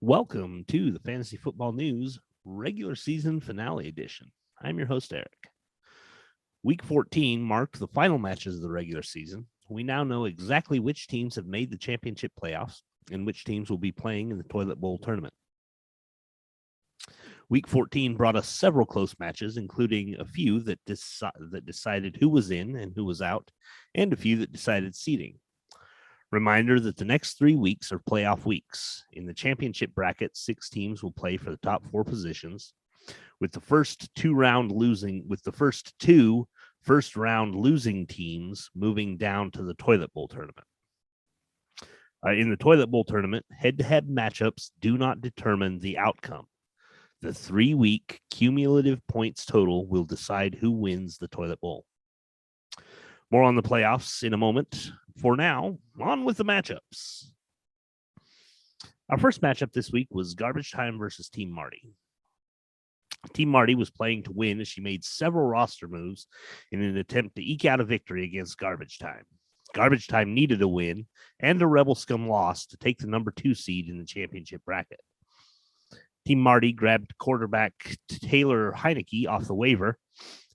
Welcome to the Fantasy Football News regular season finale edition. I'm your host, Eric. Week 14 marked the final matches of the regular season. We now know exactly which teams have made the championship playoffs and which teams will be playing in the Toilet Bowl tournament. Week 14 brought us several close matches, including a few that decided who was in and who was out, and a few that decided seeding. Reminder that the next 3 weeks are playoff weeks. In the championship bracket, 6 teams will play for the top 4 positions, with the first two first round losing teams moving down to the Toilet Bowl tournament. In the Toilet Bowl tournament, head-to-head matchups do not determine the outcome. The 3-week cumulative points total will decide who wins the Toilet Bowl. More on the playoffs in a moment. For now, on with the matchups. Our first matchup this week was Garbage Time versus Team Marty. Team Marty was playing to win as she made several roster moves in an attempt to eke out a victory against Garbage Time. Garbage Time needed a win and a Rebel Scum loss to take the number 2 seed in the championship bracket. Team Marty grabbed quarterback Taylor Heineke off the waiver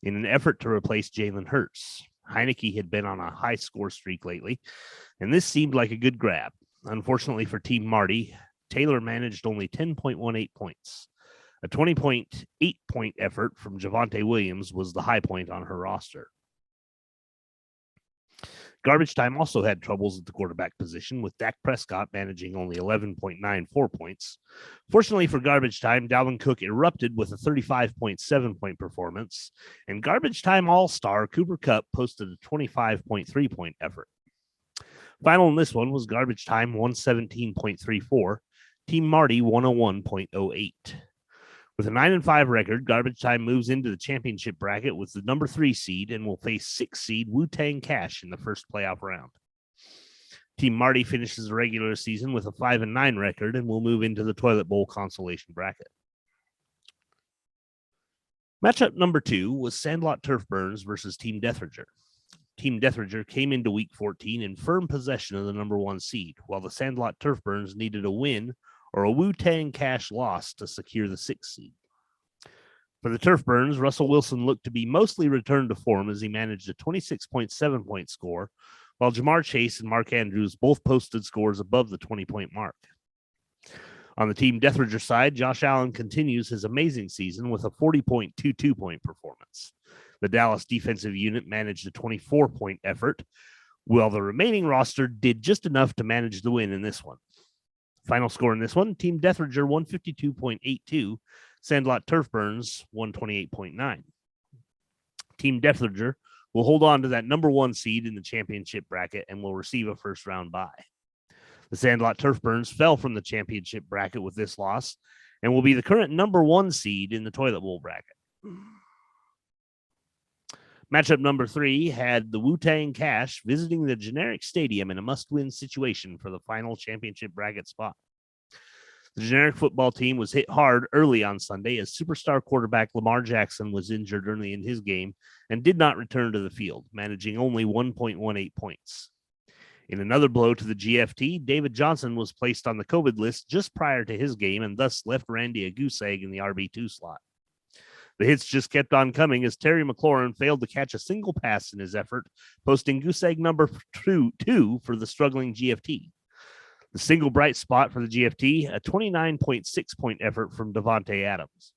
in an effort to replace Jalen Hurts. Heineke had been on a high score streak lately, and this seemed like a good grab. Unfortunately for Team Marty, Taylor managed only 10.18 points. A 20.8-point effort from Javonte Williams was the high point on her roster. Garbage Time also had troubles at the quarterback position, with Dak Prescott managing only 11.94 points. Fortunately for Garbage Time, Dalvin Cook erupted with a 35.7-point performance, and Garbage Time All-Star Cooper Kupp posted a 25.3-point effort. Final in this one was Garbage Time 117.34, Team Marty 101.08. With a 9-5 record, Garbage Time moves into the championship bracket with the number 3 seed and will face 6 seed Wu-Tang Cash in the first playoff round. Team Marty finishes the regular season with a 5-9 record and will move into the Toilet Bowl consolation bracket. Matchup number 2 was Sandlot Turf Burns versus Team Deathrager. Team Deathrager came into week 14 in firm possession of the number 1 seed, while the Sandlot Turf Burns needed a win or a Wu-Tang Cash loss to secure the 6th seed. For the Turf Burns, Russell Wilson looked to be mostly returned to form as he managed a 26.7-point score, while Jamar Chase and Mark Andrews both posted scores above the 20-point mark. On the Team Deathrager side, Josh Allen continues his amazing season with a 40.22-point performance. The Dallas defensive unit managed a 24-point effort, while the remaining roster did just enough to manage the win in this one. Final score in this one, Team Deathrager 152.82, Sandlot Turf Burns 128.9. Team Deathrager will hold on to that number 1 seed in the championship bracket and will receive a first-round bye. The Sandlot Turf Burns fell from the championship bracket with this loss and will be the current number 1 seed in the Toilet Bowl bracket. Matchup number 3 had the Wu-Tang Cash visiting the Generic Stadium in a must-win situation for the final championship bracket spot. The Generic football team was hit hard early on Sunday as superstar quarterback Lamar Jackson was injured early in his game and did not return to the field, managing only 1.18 points. In another blow to the GFT, David Johnson was placed on the COVID list just prior to his game and thus left Randy a goose egg in the RB2 slot. The hits just kept on coming as Terry McLaurin failed to catch a single pass in his effort, posting goose egg number 2 for the struggling GFT. The single bright spot for the GFT, a 29.6-point effort from Devontae Adams.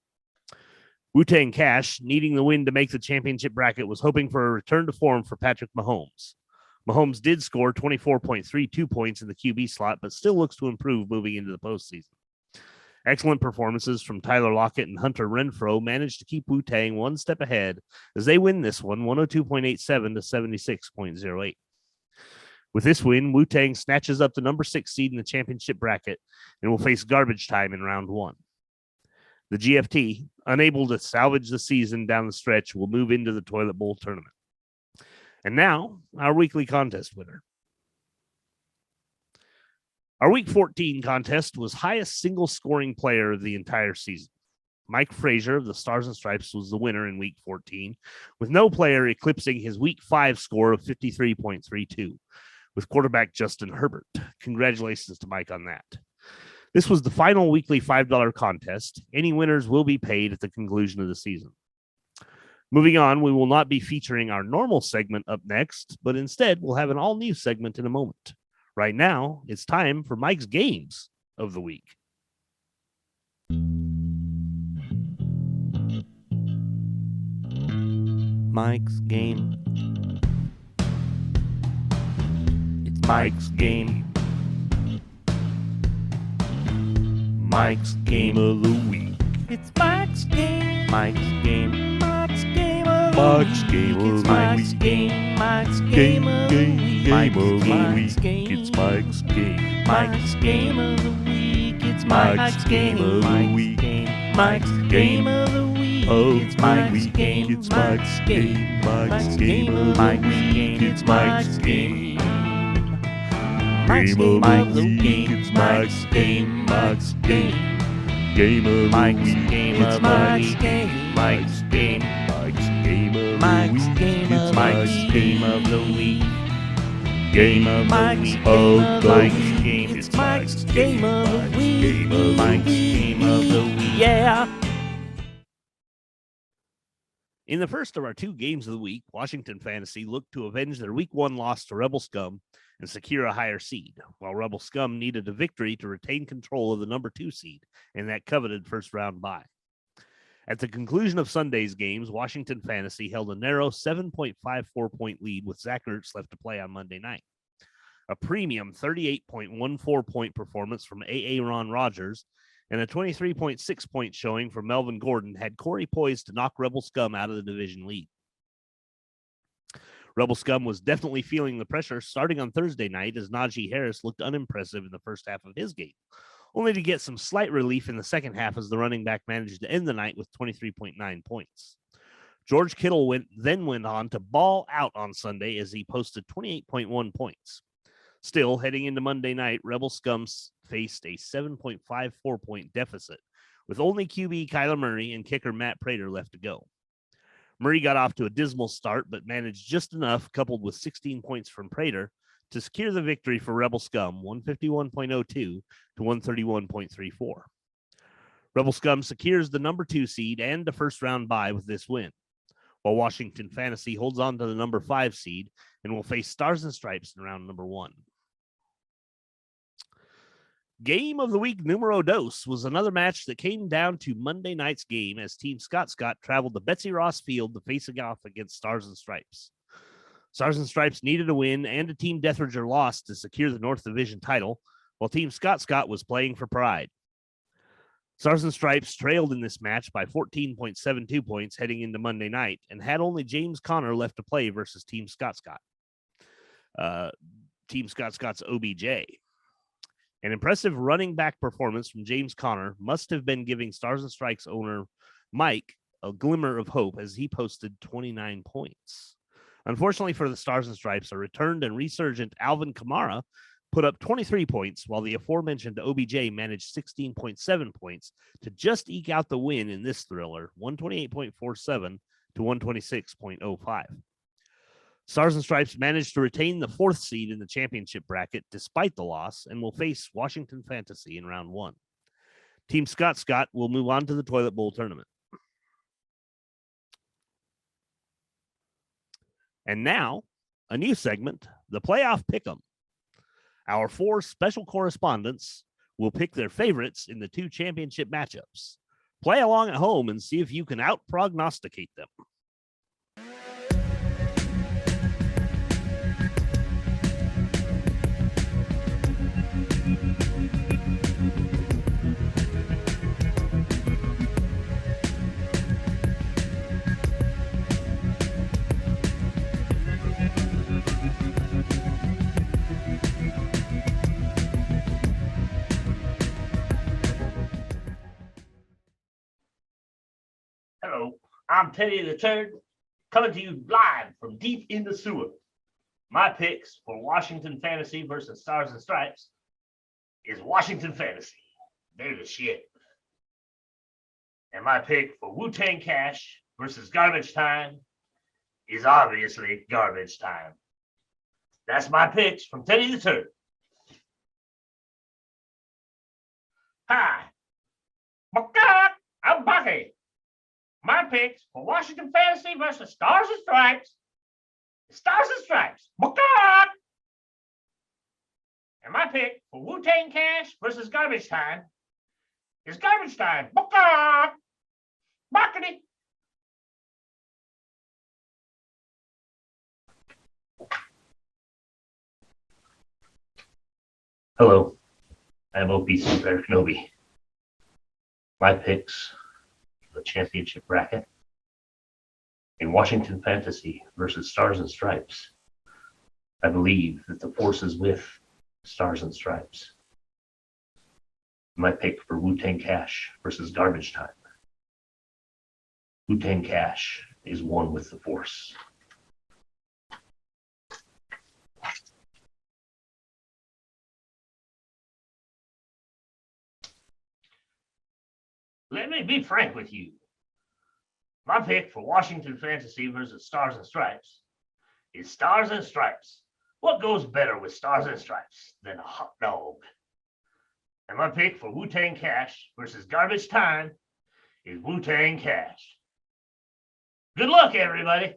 Wu-Tang Cash, needing the win to make the championship bracket, was hoping for a return to form for Patrick Mahomes. Mahomes did score 24.32 points in the QB slot, but still looks to improve moving into the postseason. Excellent performances from Tyler Lockett and Hunter Renfrow managed to keep Wu-Tang one step ahead as they win this one 102.87 to 76.08. With this win, Wu-Tang snatches up the number 6 seed in the championship bracket and will face Garbage Time in round 1. The GFT, unable to salvage the season down the stretch, will move into the Toilet Bowl tournament. And now, our weekly contest winner. Our Week 14 contest was highest single scoring player of the entire season. Mike Frazier of the Stars and Stripes was the winner in Week 14, with no player eclipsing his Week 5 score of 53.32, with quarterback Justin Herbert. Congratulations to Mike on that. This was the final weekly $5 contest. Any winners will be paid at the conclusion of the season. Moving on, we will not be featuring our normal segment up next, but instead we'll have an all-new segment in a moment. Right now, it's time for Mike's Games of the Week. Mike's Game. It's Mike's Game. Mike's Game of the Week. It's Mike's Game. Mike's Game. Mike's Game of the Week. Mike's Game of the Week. Mike's Game of the Week. Mike's Game. It's Mike's Game. Mike's Game of the Week. It's Mike's Game of the Week. Mike's Game of the Week. It's Mike's Game. It's Mike's Game. Mike's Game of the Week. It's Mike's Game. Mike's Game of the Week. It's Mike's Game. Mike's Game. Game of the Week. Game of Mike's Game. Mike's Game. Mike's Game of Mike's Game. It's Mike's Game of the Week. Game of Mike's Game. It's Mike's Game of the Week. Mike's Game of the Week. Yeah. In the first of our two games of the week, Washington Fantasy looked to avenge their Week 1 loss to Rebel Scum and secure a higher seed, while Rebel Scum needed a victory to retain control of the number 2 seed and that coveted first-round bye. At the conclusion of Sunday's games, Washington Fantasy held a narrow 7.54-point lead with Zach Ertz left to play on Monday night. A premium 38.14-point performance from A.A. Ron Rodgers and a 23.6-point showing from Melvin Gordon had Corey poised to knock Rebel Scum out of the division lead. Rebel Scum was definitely feeling the pressure starting on Thursday night as Najee Harris looked unimpressive in the first half of his game, only to get some slight relief in the second half as the running back managed to end the night with 23.9 points. George Kittle went on to ball out on Sunday as he posted 28.1 points. Still, heading into Monday night, Rebel Scum faced a 7.54-point deficit, with only QB Kyler Murray and kicker Matt Prater left to go. Murray got off to a dismal start, but managed just enough, coupled with 16 points from Prater, to secure the victory for Rebel Scum, 151.02 to 131.34. Rebel Scum secures the number 2 seed and the first-round bye with this win, while Washington Fantasy holds on to the number 5 seed and will face Stars and Stripes in round number 1. Game of the week numero dos was another match that came down to Monday night's game as Team Scott traveled to Betsy Ross Field to face off against Stars and Stripes. Stars and Stripes needed a win and a Team Deathridger loss to secure the North Division title, while Team Scott was playing for pride. Stars and Stripes trailed in this match by 14.72 points heading into Monday night and had only James Conner left to play versus Team Scott. Team Scott's OBJ. An impressive running back performance from James Conner must have been giving Stars and Stripes owner Mike a glimmer of hope as he posted 29 points. Unfortunately for the Stars and Stripes, a returned and resurgent Alvin Kamara put up 23 points, while the aforementioned OBJ managed 16.7 points to just eke out the win in this thriller, 128.47 to 126.05. Stars and Stripes managed to retain the 4th seed in the championship bracket despite the loss and will face Washington Fantasy in round 1. Team Scott will move on to the Toilet Bowl tournament. And now, a new segment, the Playoff Pick'em. Our 4 special correspondents will pick their favorites in the 2 championship matchups. Play along at home and see if you can out-prognosticate them. Hello, I'm Teddy the Turd, coming to you live from deep in the sewer. My picks for Washington Fantasy versus Stars and Stripes is Washington Fantasy. They're the shit. And my pick for Wu-Tang Cash versus Garbage Time is obviously Garbage Time. That's my picks from Teddy the Turd. Hi. Buckeye, I'm Bucky. My picks for Washington Fantasy versus Stars and Stripes. Stars and Stripes. Buckeye. And my pick for Wu-Tang Cash versus Garbage Time is Garbage Time. Buckeye. Buckety. Hello, I'm OP Super Kenobi. My picks for the championship bracket in Washington Fantasy versus Stars and Stripes. I believe that the force is with Stars and Stripes. My pick for Wu-Tang Cash versus Garbage Time. Wu-Tang Cash is one with the force. Let me be frank with you. My pick for Washington Fantasy versus Stars and Stripes is Stars and Stripes. What goes better with Stars and Stripes than a hot dog? And my pick for Wu-Tang Cash versus Garbage Time is Wu-Tang Cash. Good luck, everybody.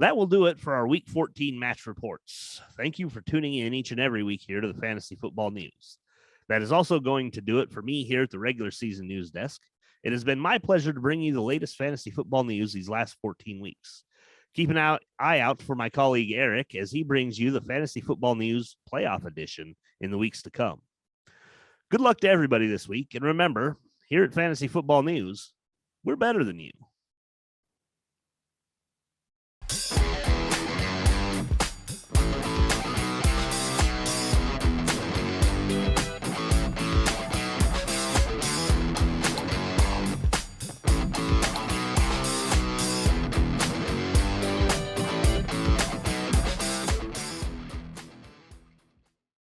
That will do it for our Week 14 match reports. Thank you for tuning in each and every week here to the Fantasy Football News. That is also going to do it for me here at the regular season news desk. It has been my pleasure to bring you the latest fantasy football news these last 14 weeks. Keep an eye out for my colleague Eric as he brings you the Fantasy Football News Playoff Edition in the weeks to come. Good luck to everybody this week. And remember, here at Fantasy Football News, we're better than you.